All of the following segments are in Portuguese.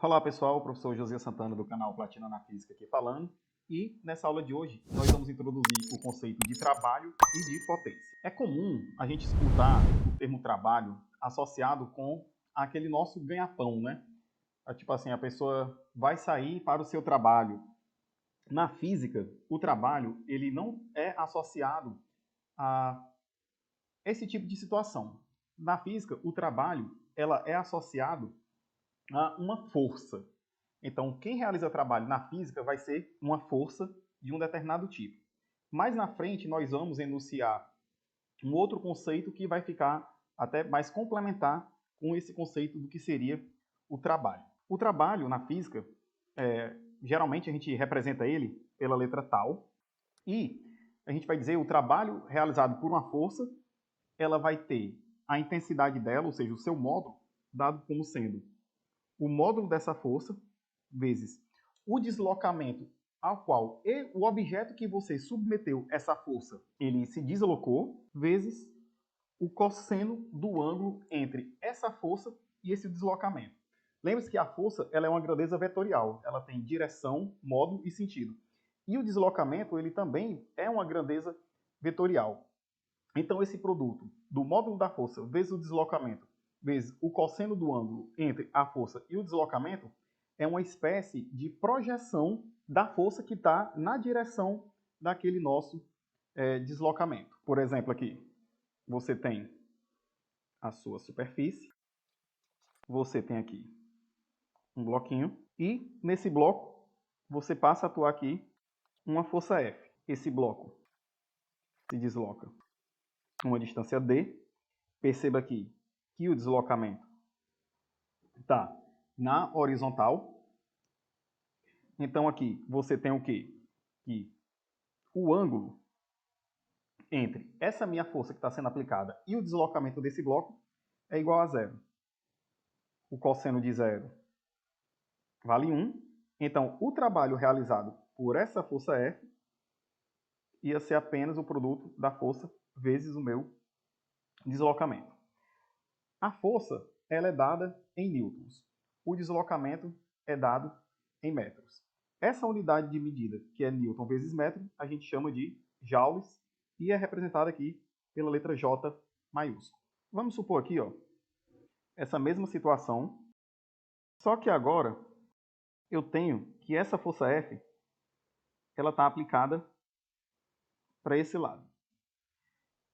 Olá pessoal, o professor José Santana do canal Platina na Física aqui falando. E nessa aula de hoje nós vamos introduzir o conceito de trabalho e de potência. É comum a gente escutar o termo trabalho associado com aquele nosso ganha-pão, né? Tipo assim, a pessoa vai sair para o seu trabalho. Na física, o trabalho ele não é associado a esse tipo de situação. Na física, o trabalho ela é associado a uma força. Então, quem realiza trabalho na física vai ser uma força de um determinado tipo. Mais na frente, nós vamos enunciar um outro conceito que vai ficar até mais complementar com esse conceito do que seria o trabalho. O trabalho na física, geralmente a gente representa ele pela letra tal, e a gente vai dizer o trabalho realizado por uma força, ela vai ter a intensidade dela, ou seja, o seu módulo, dado como sendo o módulo dessa força vezes o deslocamento ao qual o objeto que você submeteu essa força, ele se deslocou, vezes o cosseno do ângulo entre essa força e esse deslocamento. Lembre-se que a força ela é uma grandeza vetorial, ela tem direção, módulo e sentido. E o deslocamento ele também é uma grandeza vetorial. Então esse produto do módulo da força vezes o deslocamento vezes o cosseno do ângulo entre a força e o deslocamento é uma espécie de projeção da força que está na direção daquele nosso deslocamento. Por exemplo, aqui, você tem a sua superfície, você tem aqui um bloquinho, e nesse bloco você passa a atuar aqui uma força F. Esse bloco se desloca uma distância D. Perceba aqui que o deslocamento está na horizontal. Então aqui você tem o quê? Que o ângulo entre essa minha força que está sendo aplicada e o deslocamento desse bloco é igual a zero. O cosseno de zero vale 1. Então, o trabalho realizado por essa força F ia ser apenas o produto da força vezes o meu deslocamento. A força ela é dada em newtons. O deslocamento é dado em metros. Essa unidade de medida, que é newton vezes metro, a gente chama de joules e é representada aqui pela letra J maiúscula. Vamos supor aqui, ó, essa mesma situação, só que agora eu tenho que essa força F ela está aplicada para esse lado.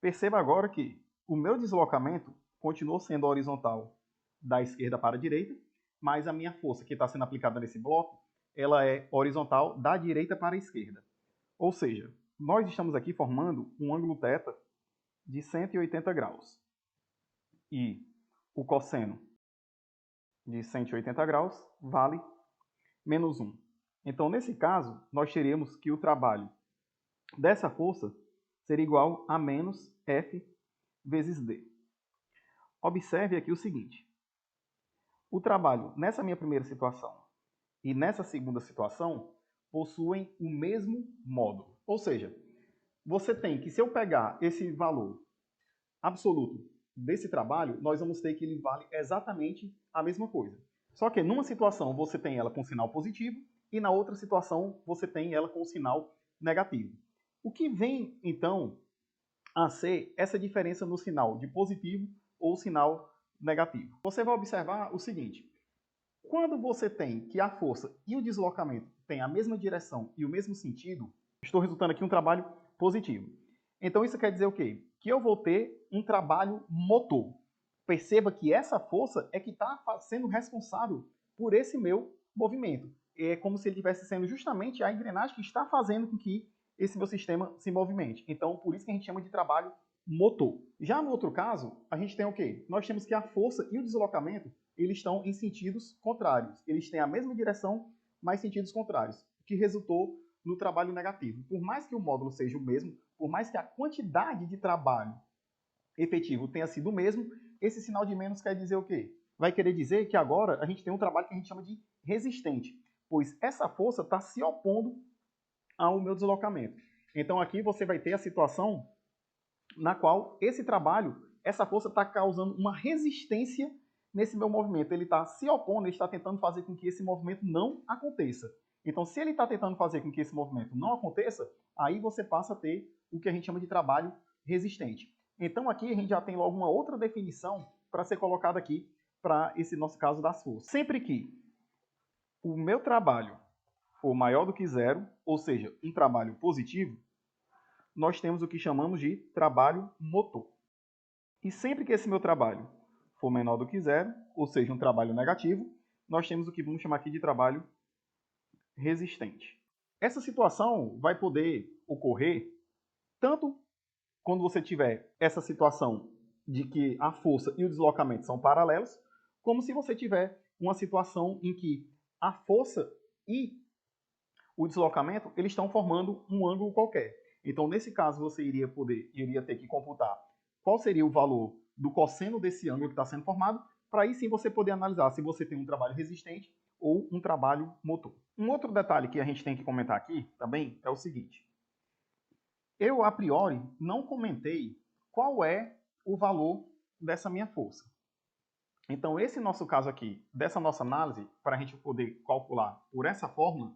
Perceba agora que o meu deslocamento continuou sendo horizontal da esquerda para a direita, mas a minha força que está sendo aplicada nesse bloco ela é horizontal da direita para a esquerda. Ou seja, nós estamos aqui formando um ângulo θ de 180 graus. E o cosseno de 180 graus vale menos 1. Então, nesse caso, nós teríamos que o trabalho dessa força seria igual a menos F vezes D. Observe aqui o seguinte. O trabalho nessa minha primeira situação e nessa segunda situação possuem o mesmo módulo. Ou seja, você tem que, se eu pegar esse valor absoluto desse trabalho, nós vamos ter que ele vale exatamente a mesma coisa. Só que numa situação você tem ela com sinal positivo e na outra situação você tem ela com sinal negativo. O que vem, então, a ser essa diferença no sinal de positivo ou sinal negativo? Você vai observar o seguinte. Quando você tem que a força e o deslocamento têm a mesma direção e o mesmo sentido, estou resultando aqui um trabalho positivo. Então isso quer dizer o quê? Que eu vou ter um trabalho motor. Perceba que essa força é que está sendo responsável por esse meu movimento. É como se ele estivesse sendo justamente a engrenagem que está fazendo com que esse meu sistema se movimente. Então, por isso que a gente chama de trabalho motor. Já no outro caso, a gente tem o quê? Nós temos que a força e o deslocamento eles estão em sentidos contrários. Eles têm a mesma direção, mas sentidos contrários, o que resultou no trabalho negativo. Por mais que o módulo seja o mesmo, por mais que a quantidade de trabalho efetivo tenha sido o mesmo, esse sinal de menos quer dizer o quê? Vai querer dizer que agora a gente tem um trabalho que a gente chama de resistente, pois essa força está se opondo ao meu deslocamento. Então aqui você vai ter a situação na qual esse trabalho, essa força está causando uma resistência nesse meu movimento ele está se opondo, ele está tentando fazer com que esse movimento não aconteça. Então, se ele está tentando fazer com que esse movimento não aconteça, aí você passa a ter o que a gente chama de trabalho resistente. Então, aqui a gente já tem logo uma outra definição para ser colocada aqui para esse nosso caso das forças. Sempre que o meu trabalho for maior do que zero, ou seja, um trabalho positivo, nós temos o que chamamos de trabalho motor. E sempre que esse meu trabalho for menor do que zero, ou seja, um trabalho negativo, nós temos o que vamos chamar aqui de trabalho resistente. Essa situação vai poder ocorrer tanto quando você tiver essa situação de que a força e o deslocamento são paralelos, como se você tiver uma situação em que a força e o deslocamento eles estão formando um ângulo qualquer. Então, nesse caso, você iria ter que computar qual seria o valor do cosseno desse ângulo que está sendo formado, para aí sim você poder analisar se você tem um trabalho resistente ou um trabalho motor. Um outro detalhe que a gente tem que comentar aqui também é o seguinte. Eu, a priori, não comentei qual é o valor dessa minha força. Então, esse nosso caso aqui, dessa nossa análise, para a gente poder calcular por essa fórmula,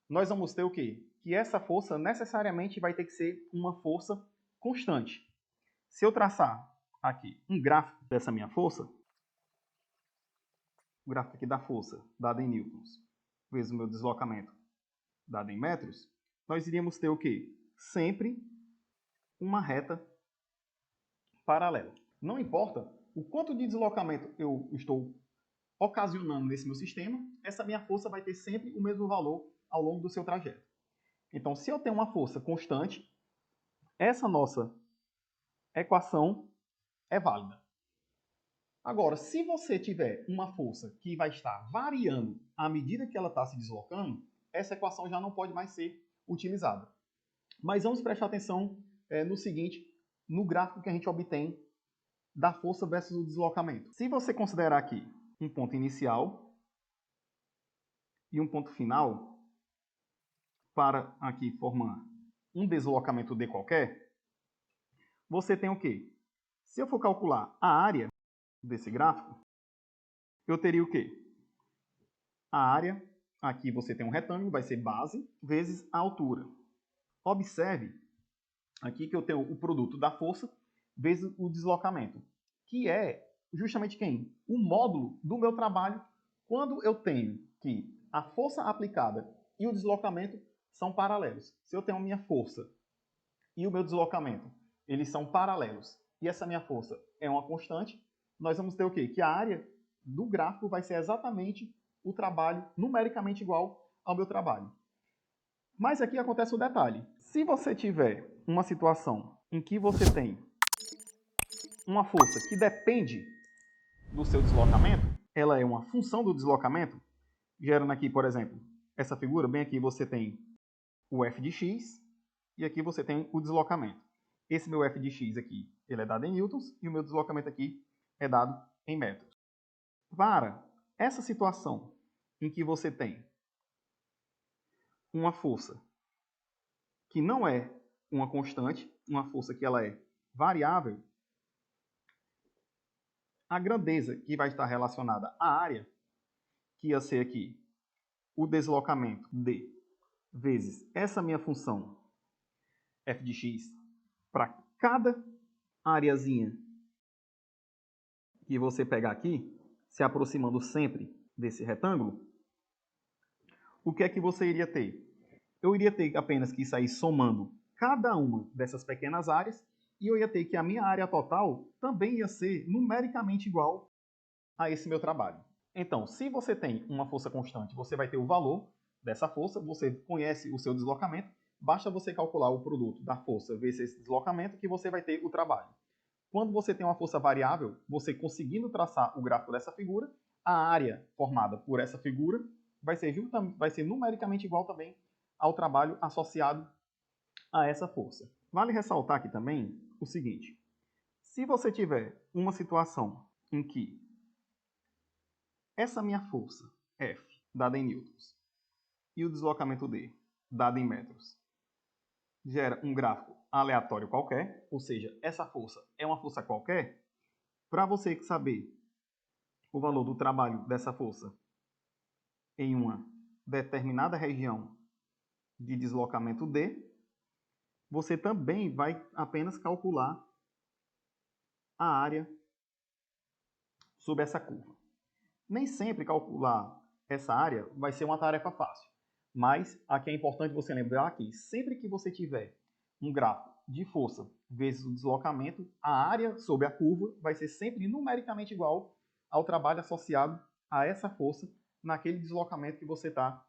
nós vamos ter o quê? Que essa força necessariamente vai ter que ser uma força constante. Se eu traçar aqui um gráfico dessa minha força, o gráfico aqui da força dada em newtons, vezes o meu deslocamento dado em metros, nós iríamos ter o quê? Sempre uma reta paralela. Não importa o quanto de deslocamento eu estou ocasionando nesse meu sistema, essa minha força vai ter sempre o mesmo valor ao longo do seu trajeto. Então, se eu tenho uma força constante, essa nossa equação é válida. Agora, se você tiver uma força que vai estar variando à medida que ela está se deslocando, essa equação já não pode mais ser utilizada. Mas vamos prestar atenção no seguinte, no gráfico que a gente obtém da força versus o deslocamento. Se você considerar aqui um ponto inicial e um ponto final, para aqui formar um deslocamento D qualquer, você tem o quê? Se eu for calcular a área desse gráfico, eu teria o quê? A área, aqui você tem um retângulo, vai ser base, vezes a altura. Observe aqui que eu tenho o produto da força vezes o deslocamento, que é justamente quem? O módulo do meu trabalho quando eu tenho que a força aplicada e o deslocamento são paralelos. Se eu tenho a minha força e o meu deslocamento, eles são paralelos, e essa minha força é uma constante, nós vamos ter o quê? Que a área do gráfico vai ser exatamente o trabalho numericamente igual ao meu trabalho. Mas aqui acontece um detalhe. Se você tiver uma situação em que você tem uma força que depende do seu deslocamento, ela é uma função do deslocamento, gerando aqui, por exemplo, essa figura, bem aqui você tem o f de x e aqui você tem o deslocamento. Esse meu f de x aqui, ele é dado em newtons e o meu deslocamento aqui é dado em metros. Para essa situação em que você tem uma força que não é uma constante, uma força que ela é variável, a grandeza que vai estar relacionada à área, que ia ser aqui o deslocamento d vezes essa minha função f de x, para cada areazinha que você pegar aqui, se aproximando sempre desse retângulo, o que é que você iria ter? Eu iria ter apenas que sair somando cada uma dessas pequenas áreas e eu ia ter que a minha área total também ia ser numericamente igual a esse meu trabalho. Então, se você tem uma força constante, você vai ter o valor dessa força, você conhece o seu deslocamento, basta você calcular o produto da força vezes esse deslocamento que você vai ter o trabalho. Quando você tem uma força variável, você conseguindo traçar o gráfico dessa figura, a área formada por essa figura vai ser numericamente igual também ao trabalho associado a essa força. Vale ressaltar aqui também o seguinte: se você tiver uma situação em que essa minha força, F, dada em newtons, e o deslocamento D, dado em metros, gera um gráfico aleatório qualquer, ou seja, essa força é uma força qualquer, para você saber o valor do trabalho dessa força em uma determinada região de deslocamento D, você também vai apenas calcular a área sobre essa curva. Nem sempre calcular essa área vai ser uma tarefa fácil, mas aqui é importante você lembrar que sempre que você tiver um gráfico de força vezes o deslocamento, a área sobre a curva vai ser sempre numericamente igual ao trabalho associado a essa força naquele deslocamento que você está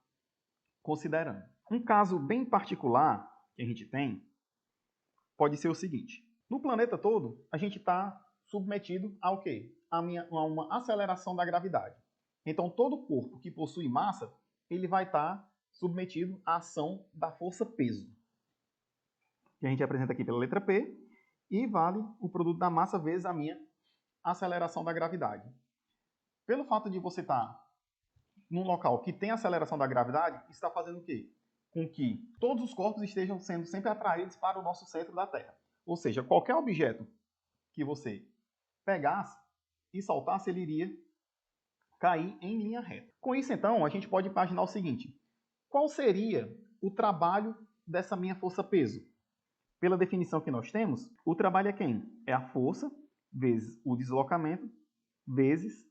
considerando. Um caso bem particular que a gente tem pode ser o seguinte: no planeta todo, a gente está submetido ao quê? A uma aceleração da gravidade. Então, todo corpo que possui massa, ele vai estar submetido à ação da força-peso, que a gente apresenta aqui pela letra P, e vale o produto da massa vezes a minha aceleração da gravidade. Pelo fato de você estar num local que tem aceleração da gravidade, está fazendo o quê? Com que todos os corpos estejam sendo sempre atraídos para o nosso centro da Terra. Ou seja, qualquer objeto que você pegasse e soltasse, ele iria cair em linha reta. Com isso, então, a gente pode imaginar o seguinte: qual seria o trabalho dessa minha força-peso? Pela definição que nós temos, o trabalho é quem? É a força vezes o deslocamento vezes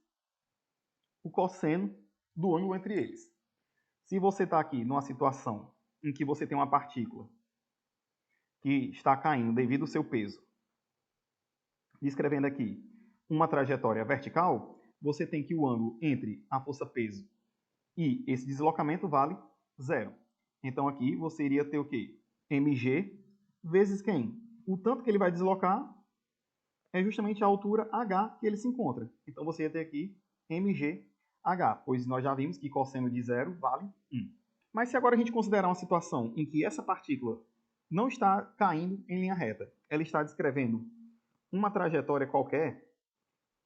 o cosseno do ângulo entre eles. Se você está aqui numa situação em que você tem uma partícula que está caindo devido ao seu peso, descrevendo aqui uma trajetória vertical, você tem que o ângulo entre a força-peso e esse deslocamento vale 0. Então aqui você iria ter o quê? mg vezes quem? O tanto que ele vai deslocar é justamente a altura h que ele se encontra. Então você ia ter aqui mgh, pois nós já vimos que cosseno de 0 vale 1. Mas se agora a gente considerar uma situação em que essa partícula não está caindo em linha reta, ela está descrevendo uma trajetória qualquer,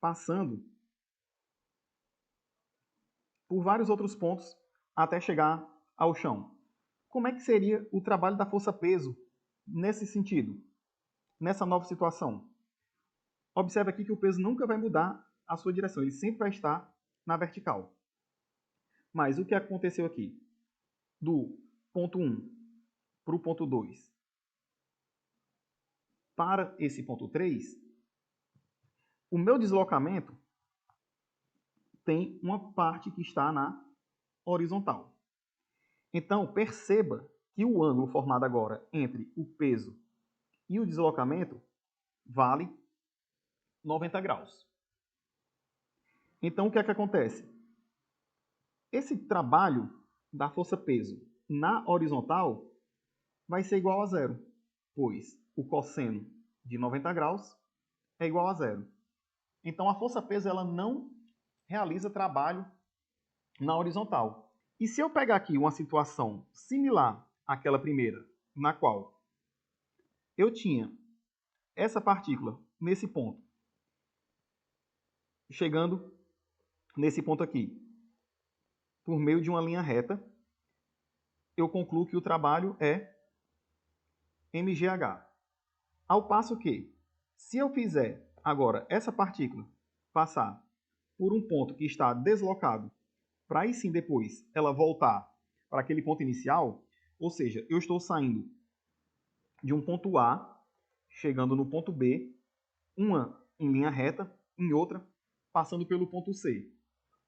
passando por vários outros pontos até chegar ao chão. Como é que seria o trabalho da força-peso nesse sentido, nessa nova situação? Observe aqui que o peso nunca vai mudar a sua direção, ele sempre vai estar na vertical. Mas o que aconteceu aqui? Do ponto 1 para o ponto 2 para esse ponto 3, o meu deslocamento tem uma parte que está na horizontal. Então, perceba que o ângulo formado agora entre o peso e o deslocamento vale 90 graus. Então, o que é que acontece? Esse trabalho da força-peso na horizontal vai ser igual a 0, pois o cosseno de 90 graus é igual a 0. Então, a força-peso ela não realiza trabalho na horizontal. E se eu pegar aqui uma situação similar àquela primeira, na qual eu tinha essa partícula nesse ponto, chegando nesse ponto aqui, por meio de uma linha reta, eu concluo que o trabalho é mgh. Ao passo que, se eu fizer agora essa partícula passar por um ponto que está deslocado, para aí sim depois ela voltar para aquele ponto inicial, ou seja, eu estou saindo de um ponto A, chegando no ponto B, uma em linha reta, em outra passando pelo ponto C.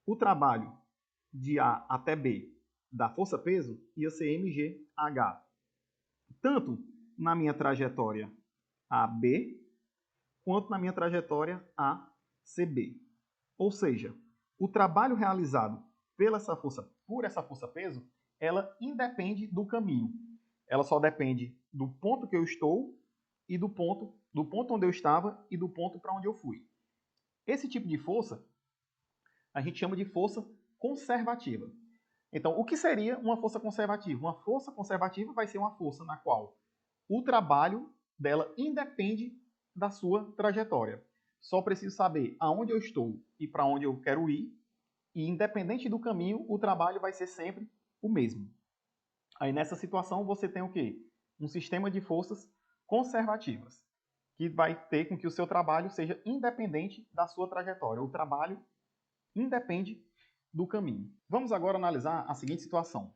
O trabalho de A até B da força-peso ia ser mgh, tanto na minha trajetória AB, quanto na minha trajetória ACB. Ou seja, o trabalho realizado por essa força-peso, ela independe do caminho. Ela só depende do ponto que eu estou e do ponto onde eu estava e do ponto para onde eu fui. Esse tipo de força a gente chama de força conservativa. Então, o que seria uma força conservativa? Uma força conservativa vai ser uma força na qual o trabalho dela independe da sua trajetória. Só preciso saber aonde eu estou e para onde eu quero ir, e independente do caminho, o trabalho vai ser sempre o mesmo. Aí nessa situação você tem o quê? Um sistema de forças conservativas, que vai ter com que o seu trabalho seja independente da sua trajetória. O trabalho independe do caminho. Vamos agora analisar a seguinte situação.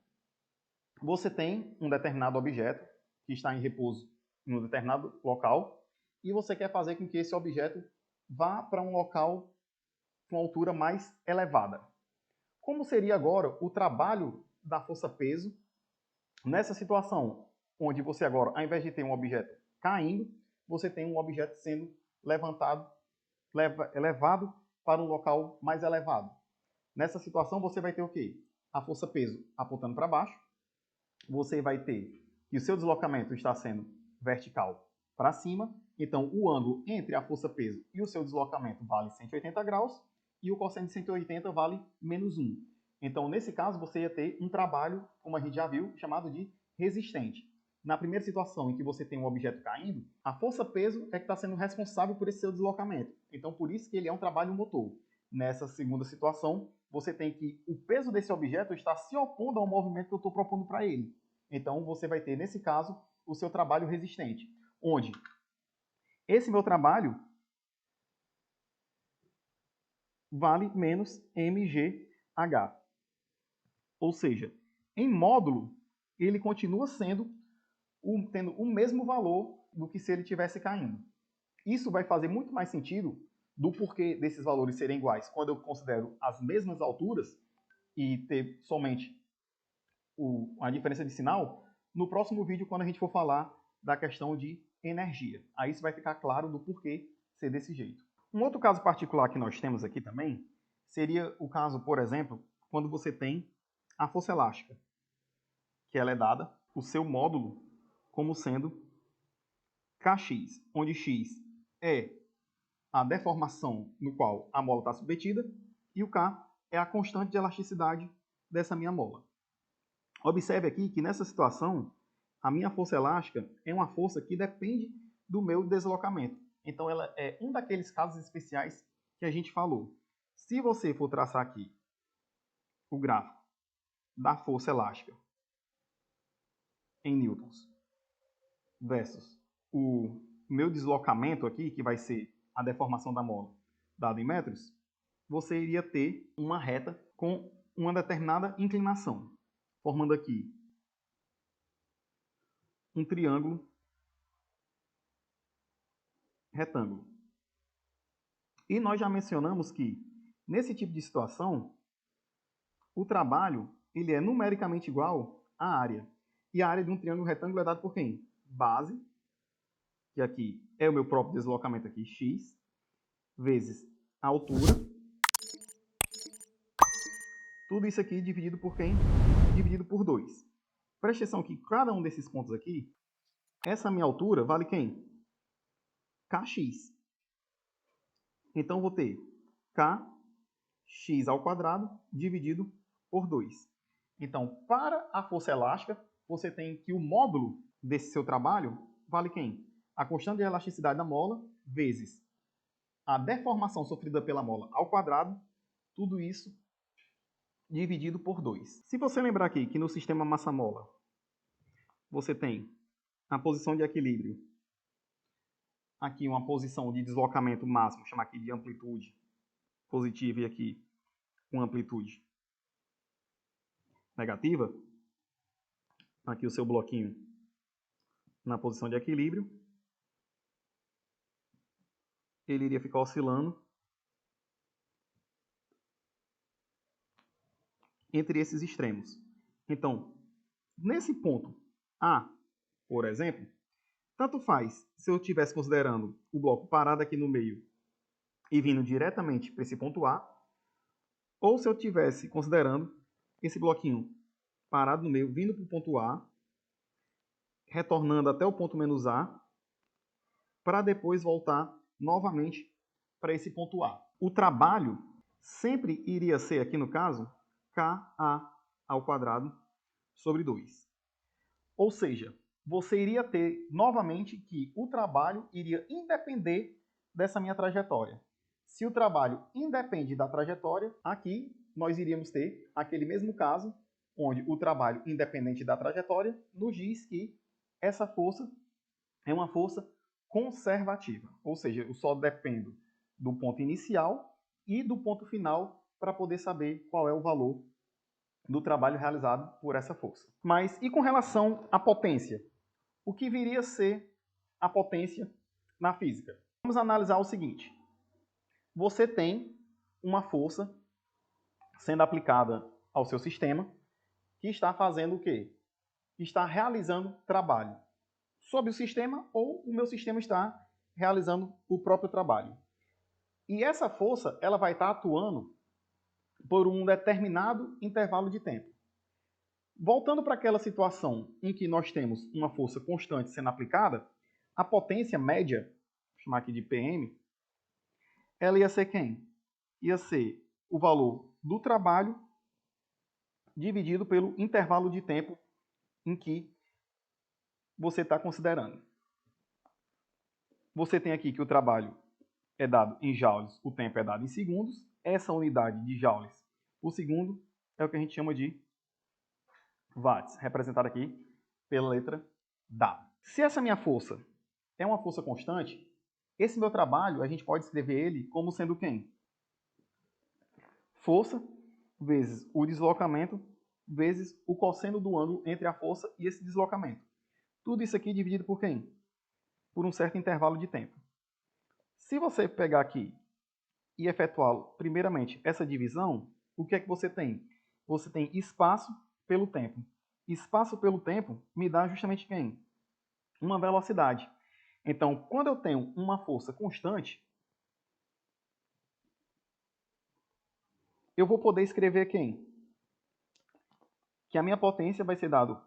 Você tem um determinado objeto que está em repouso em um determinado local e você quer fazer com que esse objeto vá para um local com altura mais elevada. Como seria agora o trabalho da força-peso nessa situação, onde você agora, ao invés de ter um objeto caindo, você tem um objeto sendo elevado para um local mais elevado. Nessa situação, você vai ter o quê? A força-peso apontando para baixo, você vai ter que o seu deslocamento está sendo vertical para cima, então o ângulo entre a força-peso e o seu deslocamento vale 180 graus, e o cosseno de 180 vale menos 1. Então, nesse caso, você ia ter um trabalho, como a gente já viu, chamado de resistente. Na primeira situação em que você tem um objeto caindo, a força-peso é que está sendo responsável por esse seu deslocamento. Então, por isso que ele é um trabalho motor. Nessa segunda situação, você tem que o peso desse objeto está se opondo ao movimento que eu estou propondo para ele. Então, você vai ter, nesse caso, o seu trabalho resistente, onde esse meu trabalho vale menos mgh. Ou seja, em módulo, ele continua tendo o mesmo valor do que se ele estivesse caindo. Isso vai fazer muito mais sentido do porquê desses valores serem iguais quando eu considero as mesmas alturas e ter somente a diferença de sinal no próximo vídeo, quando a gente for falar da questão de energia. Aí isso vai ficar claro do porquê ser desse jeito. Um outro caso particular que nós temos aqui também seria o caso, por exemplo, quando você tem a força elástica, que ela é dada, o seu módulo, como sendo Kx, onde x é a deformação no qual a mola está submetida e o K é a constante de elasticidade dessa minha mola. Observe aqui que nessa situação, a minha força elástica é uma força que depende do meu deslocamento. Então, ela é um daqueles casos especiais que a gente falou. Se você for traçar aqui o gráfico da força elástica em newtons versus o meu deslocamento aqui, que vai ser a deformação da mola, dado em metros, você iria ter uma reta com uma determinada inclinação, formando aqui um triângulo retângulo. E nós já mencionamos que, nesse tipo de situação, o trabalho ele é numericamente igual à área. E a área de um triângulo retângulo é dada por quem? Base, que aqui é o meu próprio deslocamento aqui, x, vezes a altura. Tudo isso aqui dividido por quem? Dividido por 2. Preste atenção que cada um desses pontos aqui, essa minha altura vale quem? Kx. Então, vou ter kx ao quadrado dividido por 2. Então, para a força elástica, você tem que o módulo desse seu trabalho vale quem? A constante de elasticidade da mola vezes a deformação sofrida pela mola ao quadrado, tudo isso dividido por 2. Se você lembrar aqui que no sistema massa-mola você tem a posição de equilíbrio, aqui uma posição de deslocamento máximo, chama aqui de amplitude positiva e aqui uma amplitude negativa, aqui o seu bloquinho na posição de equilíbrio, ele iria ficar oscilando entre esses extremos. Então, nesse ponto A, por exemplo, tanto faz se eu estivesse considerando o bloco parado aqui no meio e vindo diretamente para esse ponto A, ou se eu estivesse considerando esse bloquinho parado no meio, vindo para o ponto A, retornando até o ponto menos A, para depois voltar novamente para esse ponto A. O trabalho sempre iria ser, aqui no caso, Ka ao quadrado sobre 2. Ou seja, você iria ter novamente que o trabalho iria independer dessa minha trajetória. Se o trabalho independe da trajetória, aqui nós iríamos ter aquele mesmo caso, onde o trabalho independente da trajetória nos diz que essa força é uma força conservativa. Ou seja, eu só dependo do ponto inicial e do ponto final para poder saber qual é o valor do trabalho realizado por essa força. Mas e com relação à potência? O que viria a ser a potência na física? Vamos analisar o seguinte. Você tem uma força sendo aplicada ao seu sistema que está fazendo o quê? Está realizando trabalho sobre o sistema ou o meu sistema está realizando o próprio trabalho. E essa força ela vai estar atuando por um determinado intervalo de tempo. Voltando para aquela situação em que nós temos uma força constante sendo aplicada, a potência média, vou chamar aqui de PM, ela ia ser quem? Ia ser o valor do trabalho dividido pelo intervalo de tempo em que você está considerando. Você tem aqui que o trabalho é dado em joules, o tempo é dado em segundos. Essa unidade de joules por segundo é o que a gente chama de watts, representado aqui pela letra W. Se essa minha força é uma força constante, esse meu trabalho a gente pode escrever ele como sendo quem? Força vezes o deslocamento vezes o cosseno do ângulo entre a força e esse deslocamento. Tudo isso aqui dividido por quem? Por um certo intervalo de tempo. Se você pegar aqui e efetuar, primeiramente, essa divisão, o que é que você tem? Você tem espaço pelo tempo. Espaço pelo tempo me dá justamente quem? Uma velocidade. Então, quando eu tenho uma força constante, eu vou poder escrever quem? Que a minha potência vai ser dado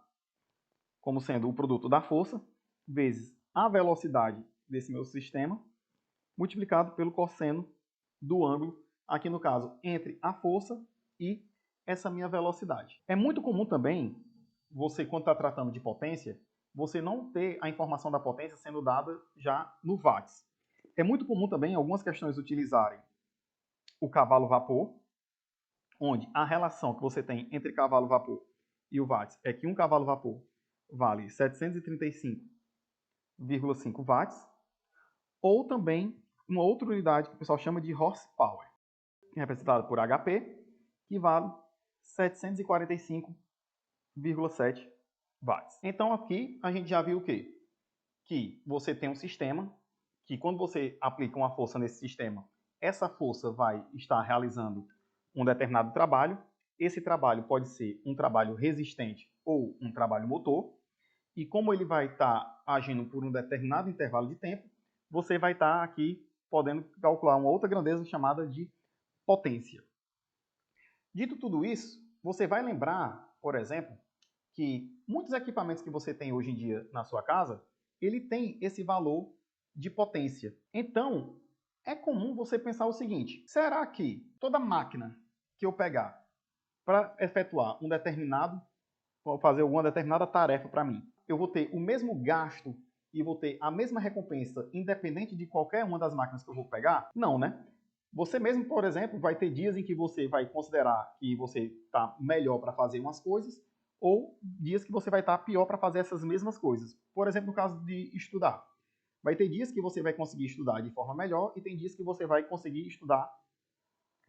como sendo o produto da força vezes a velocidade desse meu sistema multiplicado pelo cosseno do ângulo, aqui no caso, entre a força e essa minha velocidade. É muito comum também, você quando está tratando de potência, você não ter a informação da potência sendo dada já no watts. É muito comum também algumas questões utilizarem o cavalo-vapor, onde a relação que você tem entre cavalo-vapor e o watts é que um cavalo-vapor vale 735,5 watts, ou também uma outra unidade que o pessoal chama de horsepower, representada por HP, que vale 745,7 watts. Então aqui a gente já viu o quê? Que você tem um sistema que quando você aplica uma força nesse sistema, essa força vai estar realizando um determinado trabalho. Esse trabalho pode ser um trabalho resistente ou um trabalho motor. E como ele vai estar agindo por um determinado intervalo de tempo, você vai estar aqui podendo calcular uma outra grandeza chamada de potência. Dito tudo isso, você vai lembrar, por exemplo, que muitos equipamentos que você tem hoje em dia na sua casa, ele tem esse valor de potência. Então, é comum você pensar o seguinte: será que toda máquina que eu pegar para efetuar um determinado, ou fazer alguma determinada tarefa para mim, eu vou ter o mesmo gasto e vou ter a mesma recompensa independente de qualquer uma das máquinas que eu vou pegar? Não, né? Você mesmo, por exemplo, vai ter dias em que você vai considerar que você está melhor para fazer umas coisas ou dias que você vai estar pior para fazer essas mesmas coisas. Por exemplo, no caso de estudar. Vai ter dias que você vai conseguir estudar de forma melhor e tem dias que você vai conseguir estudar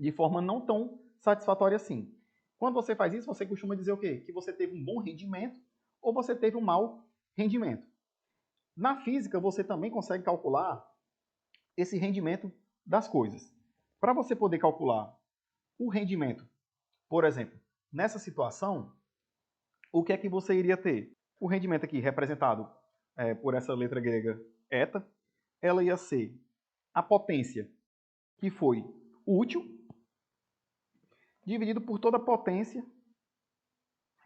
de forma não tão satisfatória assim. Quando você faz isso, você costuma dizer o quê? Que você teve um bom rendimento ou você teve um mau rendimento. Na física, você também consegue calcular esse rendimento das coisas. Para você poder calcular o rendimento, por exemplo, nessa situação, o que é que você iria ter? O rendimento aqui representado por essa letra grega eta, ela ia ser a potência que foi útil, dividido por toda a potência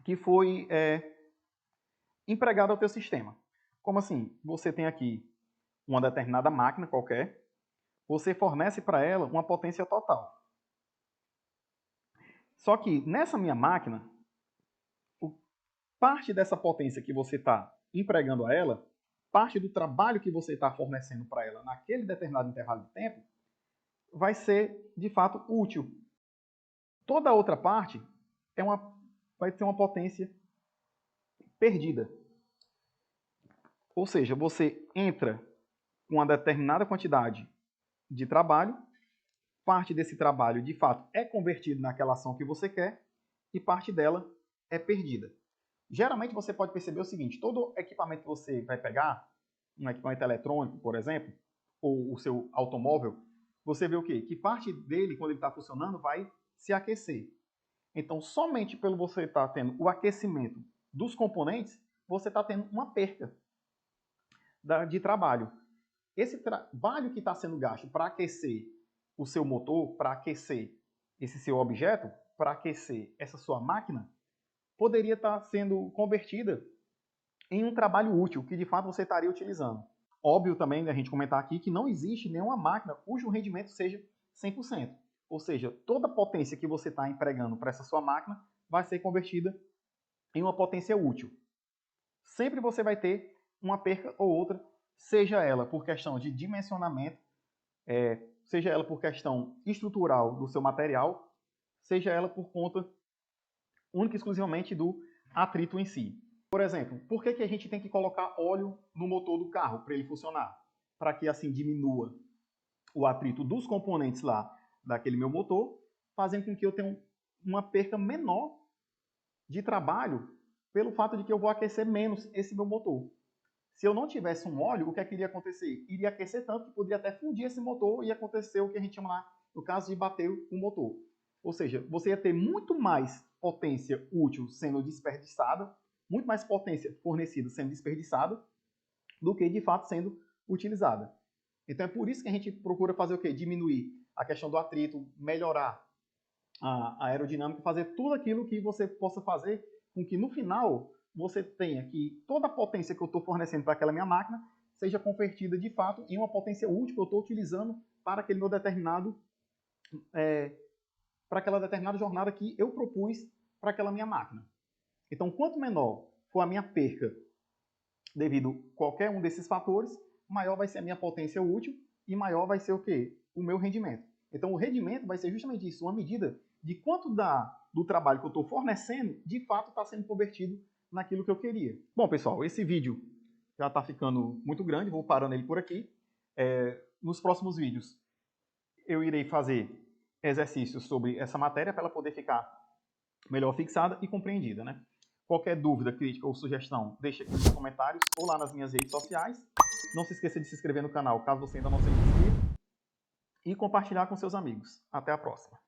que foi empregada ao teu sistema. Como assim? Você tem aqui uma determinada máquina qualquer, você fornece para ela uma potência total. Só que nessa minha máquina, parte dessa potência que você está empregando a ela, parte do trabalho que você está fornecendo para ela naquele determinado intervalo de tempo, vai ser de fato útil. Toda a outra parte vai ter uma potência perdida. Ou seja, você entra com uma determinada quantidade de trabalho parte desse trabalho, de fato, é convertido naquela ação que você quer e parte dela é perdida. Geralmente você pode perceber o seguinte, todo equipamento que você vai pegar, um equipamento eletrônico, por exemplo, ou o seu automóvel, você vê o quê? Que parte dele, quando ele está funcionando, vai se aquecer. Então, somente pelo você estar tendo o aquecimento dos componentes, você está tendo uma perca de trabalho. Esse trabalho que está sendo gasto para aquecer o seu motor, para aquecer esse seu objeto, para aquecer essa sua máquina, poderia estar sendo convertida em um trabalho útil, que de fato você estaria utilizando. Óbvio também a gente comentar aqui que não existe nenhuma máquina cujo rendimento seja 100%. Ou seja, toda a potência que você está empregando para essa sua máquina vai ser convertida em uma potência útil. Sempre você vai ter uma perca ou outra, seja ela por questão de dimensionamento, seja ela por questão estrutural do seu material, seja ela por conta única e exclusivamente do atrito em si. Por exemplo, por que a gente tem que colocar óleo no motor do carro para ele funcionar? Para que assim diminua o atrito dos componentes lá daquele meu motor, fazendo com que eu tenha uma perca menor de trabalho pelo fato de que eu vou aquecer menos esse meu motor. Se eu não tivesse um óleo, o que é que iria acontecer? Iria aquecer tanto que poderia até fundir esse motor e acontecer o que a gente chama lá, no caso de bater o motor. Ou seja, você ia ter muito mais potência útil sendo desperdiçada, muito mais potência fornecida sendo desperdiçada, do que de fato sendo utilizada. Então é por isso que a gente procura fazer o quê? Diminuir a questão do atrito, melhorar a aerodinâmica, fazer tudo aquilo que você possa fazer com que no final você tenha que toda a potência que eu estou fornecendo para aquela minha máquina seja convertida de fato em uma potência útil que eu estou utilizando para aquele meu determinado, para aquela determinada jornada que eu propus para aquela minha máquina. Então, quanto menor for a minha perca devido a qualquer um desses fatores, maior vai ser a minha potência útil e maior vai ser o quê? O meu rendimento. Então, o rendimento vai ser justamente isso, uma medida de quanto do trabalho que eu estou fornecendo, de fato está sendo convertido naquilo que eu queria. Bom, pessoal, esse vídeo já está ficando muito grande, vou parando ele por aqui. Nos próximos vídeos, eu irei fazer exercícios sobre essa matéria para ela poder ficar melhor fixada e compreendida, né? Qualquer dúvida, crítica ou sugestão, deixe aqui nos comentários ou lá nas minhas redes sociais. Não se esqueça de se inscrever no canal caso você ainda não seja inscrito e compartilhar com seus amigos. Até a próxima.